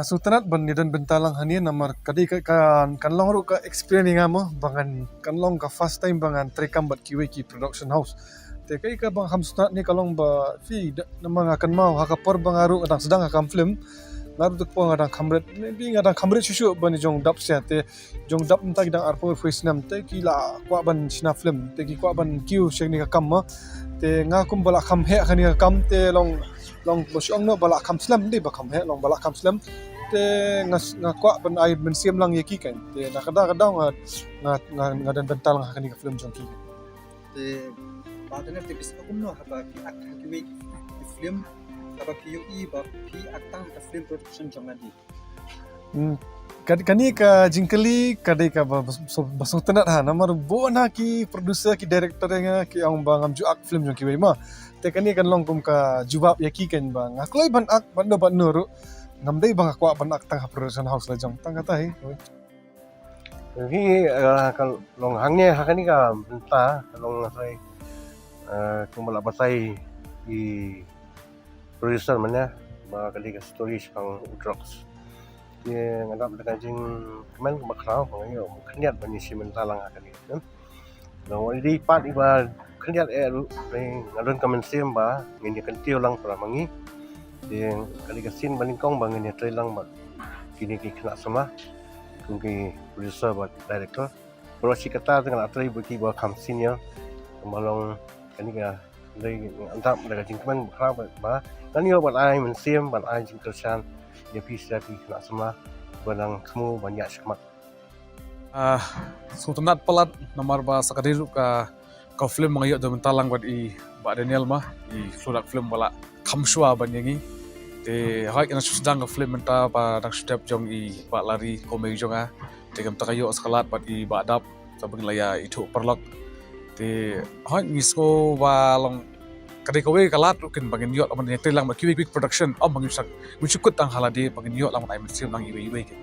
Ngasutanat ban nidan bentalang hani namar kadi kan long ru ka experience nga mo bangan kan long ka first time bangan trekam bat kiwe ki production house te kai ka bang hamsutanat ni kalong ba fi namang akan mau hakapor bangaru adang sedang akam film ngaru tuk po ngadang kamret bi ngadang kamret susu ban jong dap sia te jong dap entah dang arpo voice nam te kila kwa ban sina film te ki kwa ban kiu shek ni ka kam ma te ngakum bala kam he khani ka kam te long bosyong no bala kam slam di ba kam he long bala kam slam te ngakwa ban ai ben siam lang yeki kan te nakada ngadan bental nga khani ka film jong ki te badana te bis akum no haba ki ak hakiwe ki film haba ki ui ba ki aktang ka film production jong adi kani ka jingkeli kadai ka basong tenat ha namar bona ki producer ki director nga ki ang bangam juak film jong ki ma te kani kan long kum ka jubab yaki kan bang akloi ban ak ban ru ngamdai bang akwa ban ak tang production house la jong tang kata hi Hi kalau long hangnya hakani ka benta long sai kumala basai di producer mana ba kali ka story pang drugs ye ngadap dengan jing kemen makrau pang yo khniat bani simen talang hakani kan lo di part iba khniat ngadon kamen sim ba ngini kan tiu lang pra mangi yang kali ka sin balingkong bang ngini trailang ba kini ki kena sama kungi producer ba director pro si kata dengan atrai bagi ba kam senior malong kani ka dai antap daga jingkemen makrau ba kan yo bat ai men sim bat ai jing tersan dia bisa kena sama barang kamu banyak semat sultanat pelat nomor ba sakadiru ka film mangayok do mentalang bad i ba Daniel mah i surat film bala kamsua banyangi te hak ina susdang ka film menta ba nak step jong i ba lari komedi jonga te kam takayo skalat bad i ba dap sabang laya itu perlok te hak ngisko ba long kadai kawe kalat kin bangin yot aman yang telang ba quick production bangin sak mucukut tang haladi bangin yot lamon ai mesim lang iwe ke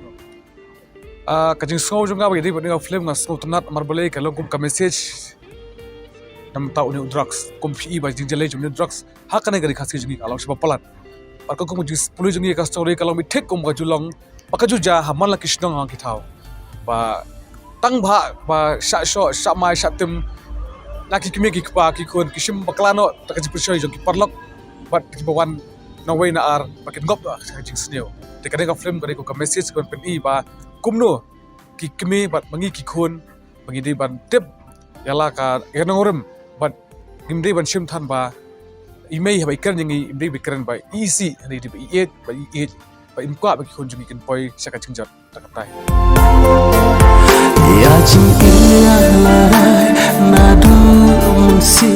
kajing sko jonga ba di ba film ngas sultanat marbale kalong kum ka message nam tau ni drugs kum pi ba jingjale jum ni drugs hakane gari khasi jingi along sipa palat par ko kum jis pulu jingi ka story kalong mi thek kum ga julong pakaju ja hamal la kishnong ang kithau ba tang ba sha sho sha mai sha tim laki kimi ki pa ki kon kishim baklano takaji pushoy jong ki parlok bat ki bawan no way na ar pakin gop ka jing sneo te kadai ka film kadai ko ka message kon pen i ba kumno ki kimi bat mangi ki kon mangi di ban tip yala ka enongorem bat imdei ban shim than ba imei ba ikran jingi imdei bikran ba easy ani di ba i8 ba imkwa ba ki kon jingi kin poi saka jingjat takatai ya jing ilarai nadu si